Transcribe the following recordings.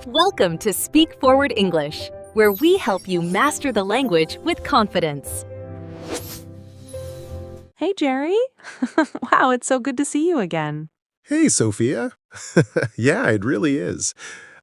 Welcome to Speak Forward English, where we help you master the language with confidence. Hey, Jerry. Wow, it's so good to see you again. Hey, Sophia. Yeah, it really is.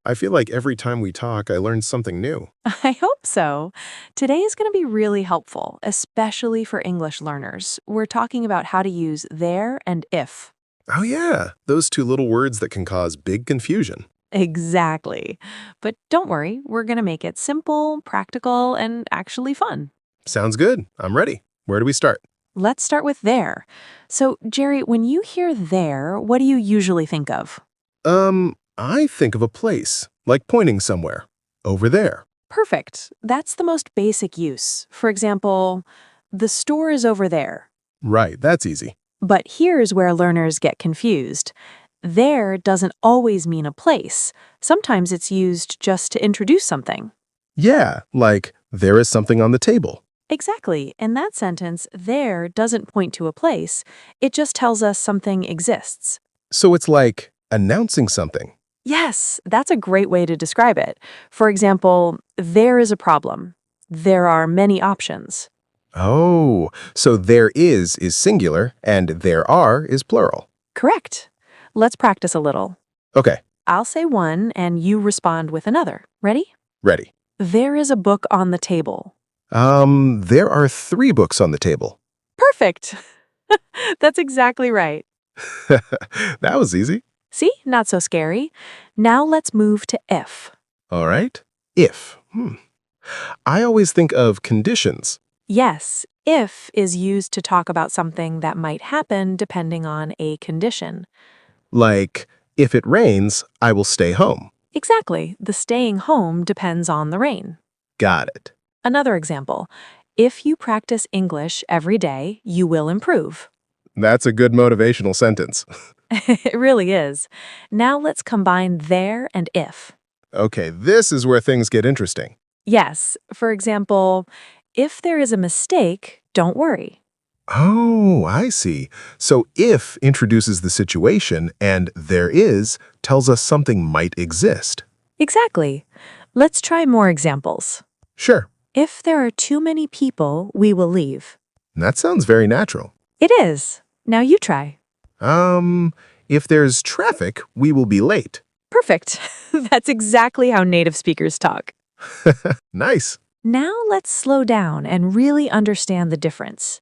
I feel like every time we talk, I learn something new. I hope so. Today is going to be really helpful, especially for English learners. We're talking about how to use there and if. Oh yeah, those two little words that can cause big confusion. Exactly. But don't worry, we're going to make it simple, practical, and actually fun. Sounds good. I'm ready. Where do we start? Let's start with there. So, Jerry, when you hear there, what do you usually think of? I think of a place, like pointing somewhere. Over there. Perfect. That's the most basic use. For example, the store is over there. Right, that's easy. But here's where learners get confused. There doesn't always mean a place. Sometimes it's used just to introduce something. Yeah, like, there is something on the table. Exactly. In that sentence, there doesn't point to a place. It just tells us something exists. So it's like announcing something. Yes, that's a great way to describe it. For example, there is a problem. There are many options. Oh, so there is singular, and there are is plural. Correct. Let's practice a little. Okay, I'll say one and you respond with another. Ready? ready. There is a book on the table. There are 3 books on the table. Perfect. That's exactly right. That was easy. See, not so scary. Now let's move to if. All right. If. I always think of conditions. Yes, if is used to talk about something that might happen depending on a condition. Like, if it rains, I will stay home. Exactly. The staying home depends on the rain. Got it. Another example. If you practice English every day, you will improve. That's a good motivational sentence. It really is. Now let's combine there and if. Okay, this is where things get interesting. Yes, for example, if there is a mistake, don't worry. Oh, I see. So if introduces the situation and there is tells us something might exist. Exactly. Let's try more examples. Sure. If there are too many people, we will leave. That sounds very natural. It is. Now you try. If there's traffic, we will be late. Perfect. That's exactly how native speakers talk. Nice. Now let's slow down and really understand the difference.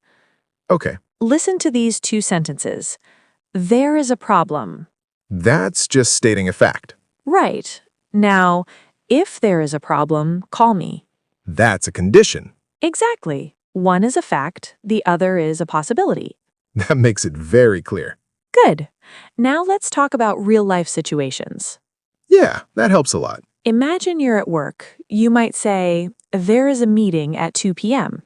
Okay. Listen to these 2 sentences. There is a problem. That's just stating a fact. Right. Now, if there is a problem, call me. That's a condition. Exactly. One is a fact, the other is a possibility. That makes it very clear. Good. Now let's talk about real-life situations. Yeah, that helps a lot. Imagine you're at work. You might say, there is a meeting at 2 p.m.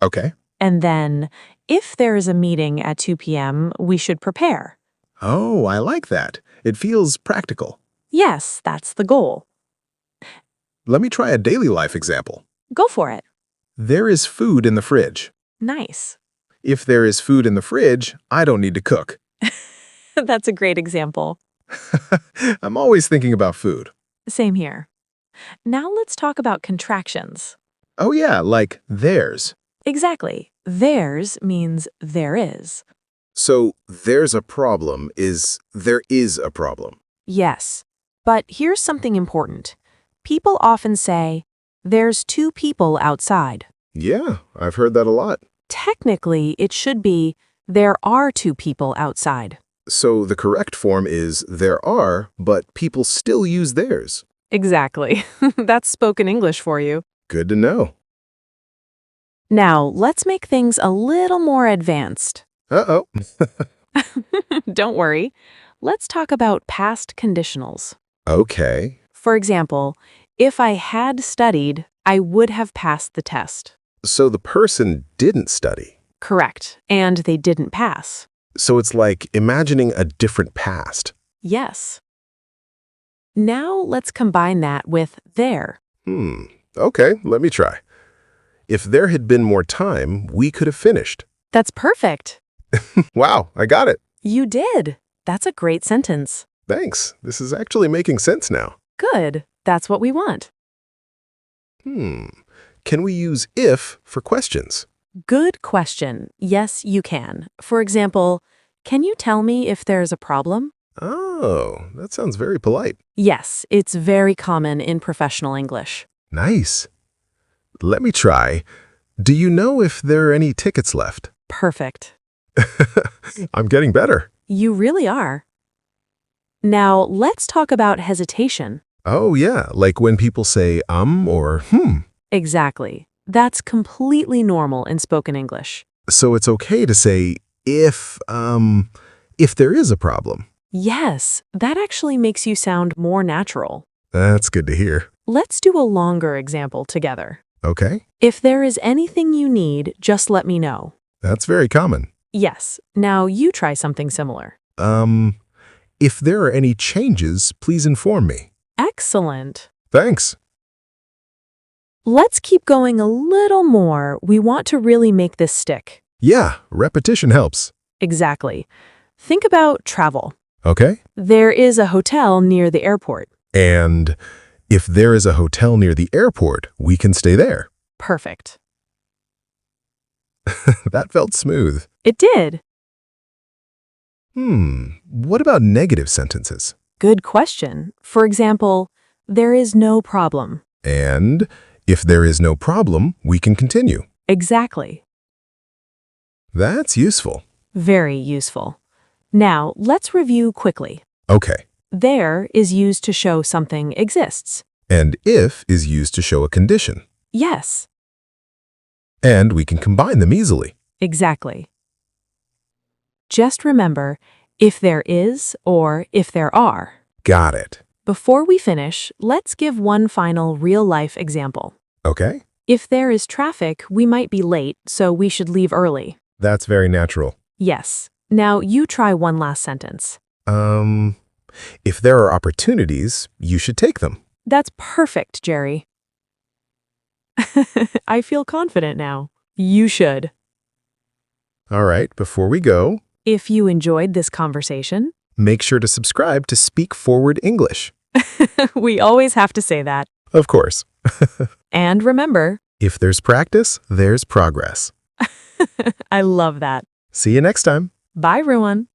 Okay. And then, if there is a meeting at 2 p.m., we should prepare. Oh, I like that. It feels practical. Yes, that's the goal. Let me try a daily life example. Go for it. There is food in the fridge. Nice. If there is food in the fridge, I don't need to cook. That's a great example. I'm always thinking about food. Same here. Now let's talk about contractions. Oh yeah, like theirs. Exactly. Theirs means there is. So there's a problem is there is a problem. Yes. But here's something important. People often say, there's 2 people outside. Yeah, I've heard that a lot. Technically, it should be, there are 2 people outside. So the correct form is there are, but people still use theirs. Exactly. That's spoken English for you. Good to know. Now, let's make things a little more advanced. Uh-oh. Don't worry. Let's talk about past conditionals. Okay. For example, if I had studied, I would have passed the test. So the person didn't study. Correct. And they didn't pass. So it's like imagining a different past. Yes. Now let's combine that with there. Okay, let me try. If there had been more time, we could have finished. That's perfect. Wow, I got it. You did. That's a great sentence. Thanks. This is actually making sense now. Good. That's what we want. Can we use if for questions? Good question. Yes, you can. For example, can you tell me if there's a problem? Oh, that sounds very polite. Yes, it's very common in professional English. Nice. Let me try. Do you know if there are any tickets left? Perfect. I'm getting better. You really are. Now, let's talk about hesitation. Oh, yeah, like when people say or Exactly. That's completely normal in spoken English. So it's okay to say if there is a problem. Yes, that actually makes you sound more natural. That's good to hear. Let's do a longer example together. Okay, If there is anything you need, just let me know. that's very common. Yes, now you try something similar. If there are any changes, please inform me. Excellent. Thanks. Let's keep going a little more. We want to really make this stick. Yeah, repetition helps. Exactly. Think about travel. Okay? There is a hotel near the airport. And if there is a hotel near the airport, we can stay there. Perfect. That felt smooth. It did. What about negative sentences? Good question. For example, there is no problem. And if there is no problem, we can continue. Exactly. That's useful. Very useful. Now, let's review quickly. Okay. There is used to show something exists. And if is used to show a condition. Yes, And we can combine them easily. exactly. Just remember, if there is or if there are. Got it. Before we finish, let's give one final real-life example. Okay? If there is traffic, we might be late, so we should leave early. That's very natural. Yes. Now you try one last sentence. If there are opportunities, you should take them. That's perfect, Jerry. I feel confident now. You should. All right, before we go, If you enjoyed this conversation, make sure to subscribe to Speak Forward English. we always have to say that. Of course. And remember, If there's practice, there's progress. I love that. See you next time. Bye, everyone.